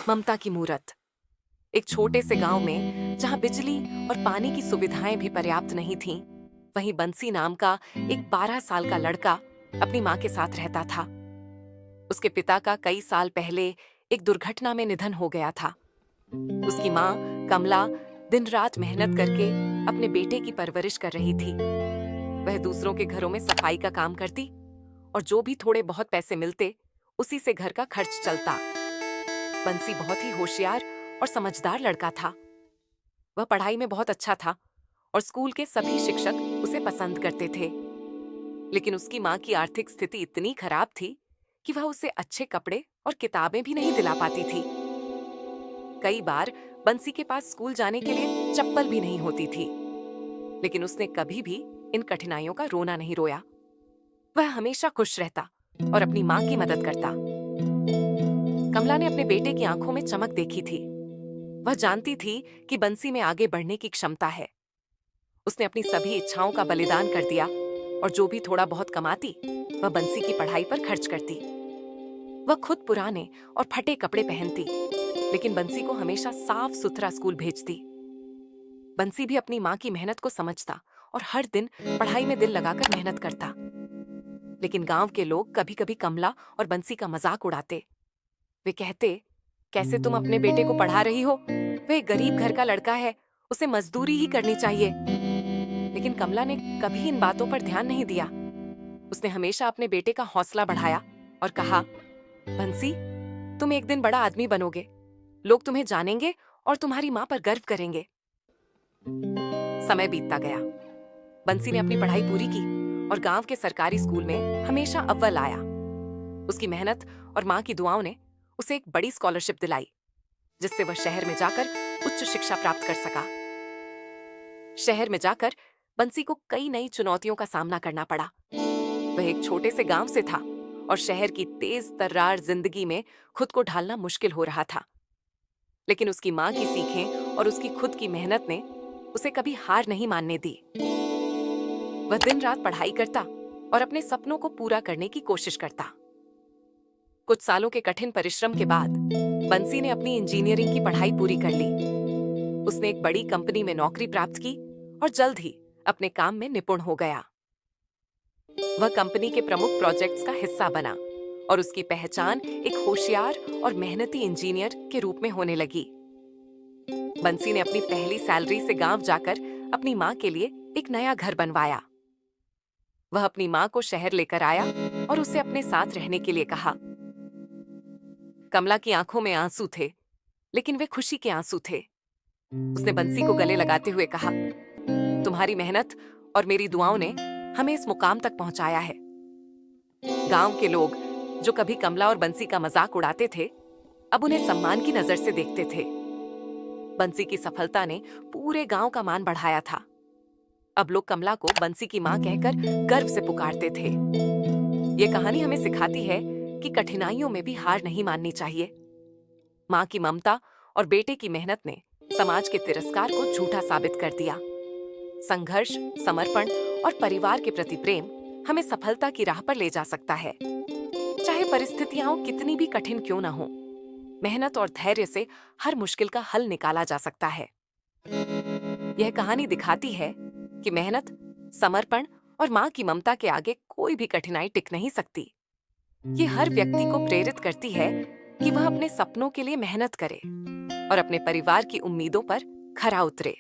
ममता की मूरत। एक छोटे से गांव में जहां बिजली और पानी की सुविधाएं भी पर्याप्त नहीं थीं, वहीं बंसी नाम का एक 12 साल का लड़का अपनी मां के साथ रहता था। उसके पिता का कई साल पहले एक दुर्घटना में निधन हो गया था। उसकी मां कमला दिन रात मेहनत करके अपने बेटे की परवरिश कर रही थी। वह दूसरों के घरों में सफाई का काम करती और जो भी थोड़े बहुत पैसे मिलते उसी से घर का खर्च चलता। बंसी बहुत ही होशियार और समझदार लड़का था। वह पढ़ाई में बहुत अच्छा था और स्कूल के सभी शिक्षक उसे पसंद करते थे। लेकिन उसकी मां की आर्थिक स्थिति इतनी खराब थी कि वह उसे अच्छे कपड़े और किताबें भी नहीं दिला पाती थी। कई बार बंसी के पास स्कूल जाने के लिए चप्पल भी नहीं होती थी। लेकिन उसने कभी भी इन कठिनाइयों का रोना नहीं रोया। वह हमेशा खुश रहता और अपनी मां की मदद करता। कमला ने अपने बेटे की आंखों में चमक देखी थी। वह जानती थी कि बंसी में आगे बढ़ने की क्षमता है। उसने अपनी सभी इच्छाओं का बलिदान कर दिया और जो भी थोड़ा बहुत कमाती वह बंसी की पढ़ाई पर खर्च करती। वह खुद पुराने और फटे कपड़े पहनती, लेकिन बंसी को हमेशा साफ सुथरा स्कूल भेजती। बंसी भी अपनी मां की मेहनत को समझता और हर दिन पढ़ाई में दिल लगाकर मेहनत करता। लेकिन गांव के लोग कभी कभी कमला और बंसी का मजाक उड़ाते। वे कहते, कैसे तुम अपने बेटे को पढ़ा रही हो? वह एक गरीब घर का लड़का है, उसे मजदूरी ही करनी चाहिए। लेकिन कमला ने कभी इन बातों पर ध्यान नहीं दिया। उसने हमेशा अपने बेटे का हौसला बढ़ाया और कहा, बंसी, तुम एक दिन बड़ा आदमी बनोगे। लोग तुम्हें जानेंगे और तुम्हारी मां पर गर्व करेंगे। समय बीतता गया। बंसी ने अपनी पढ़ाई पूरी की और गांव के सरकारी स्कूल में हमेशा अव्वल आया। उसकी मेहनत और मां की दुआओं ने उसे एक बड़ी स्कॉलरशिप दिलाई, जिससे वह शहर में जाकर उच्च शिक्षा प्राप्त कर सका। शहर में जाकर बंसी को कई नई चुनौतियों का सामना करना पड़ा। वह एक छोटे से गांव से था और शहर की तेज तर्रार जिंदगी में खुद को ढालना मुश्किल हो रहा था। लेकिन उसकी मां की सीखें और उसकी खुद की मेहनत ने उसे कभी हार नहीं मानने दी। वह दिन रात पढ़ाई करता और अपने सपनों को पूरा करने की कोशिश करता। कुछ सालों के कठिन परिश्रम के बाद बंसी ने अपनी इंजीनियरिंग की पढ़ाई पूरी कर ली। उसने एक बड़ी कंपनी में नौकरी प्राप्त की और जल्द ही अपने काम में निपुण हो गया। वह कंपनी के प्रमुख प्रोजेक्ट्स का हिस्सा बना और उसकी पहचान एक होशियार और मेहनती इंजीनियर के रूप में होने लगी। बंसी ने अपनी पहली सैलरी से गांव जाकर अपनी मां के लिए एक नया घर बनवाया। वह अपनी मां को शहर लेकर आया और उसे अपने साथ रहने के लिए कहा। कमला की आंखों में आंसू थे, लेकिन वे खुशी के आंसू थे। उसने बंसी को गले लगाते हुए कहा, तुम्हारी मेहनत और मेरी दुआओं ने हमें इस मुकाम तक पहुंचाया है। गांव के लोग जो कभी कमला और बंसी का मजाक उड़ाते थे, अब उन्हें सम्मान की नजर से देखते थे। बंसी की सफलता ने पूरे गांव का मान बढ़ाया था। अब लोग कमला को बंसी की मां कहकर गर्व से पुकारते थे। ये कहानी हमें सिखाती है कि कठिनाइयों में भी हार नहीं माननी चाहिए। मां की ममता और बेटे की मेहनत ने समाज के तिरस्कार को झूठा साबित कर दिया। संघर्ष, समर्पण और परिवार के प्रति प्रेम हमें सफलता की राह पर ले जा सकता है। चाहे परिस्थितियां कितनी भी कठिन क्यों ना हो, मेहनत और धैर्य से हर मुश्किल का हल निकाला जा सकता है। यह कहानी दिखाती है कि मेहनत, समर्पण और मां की ममता के आगे कोई भी कठिनाई टिक नहीं सकती। ये हर व्यक्ति को प्रेरित करती है कि वह अपने सपनों के लिए मेहनत करे और अपने परिवार की उम्मीदों पर खरा उतरे।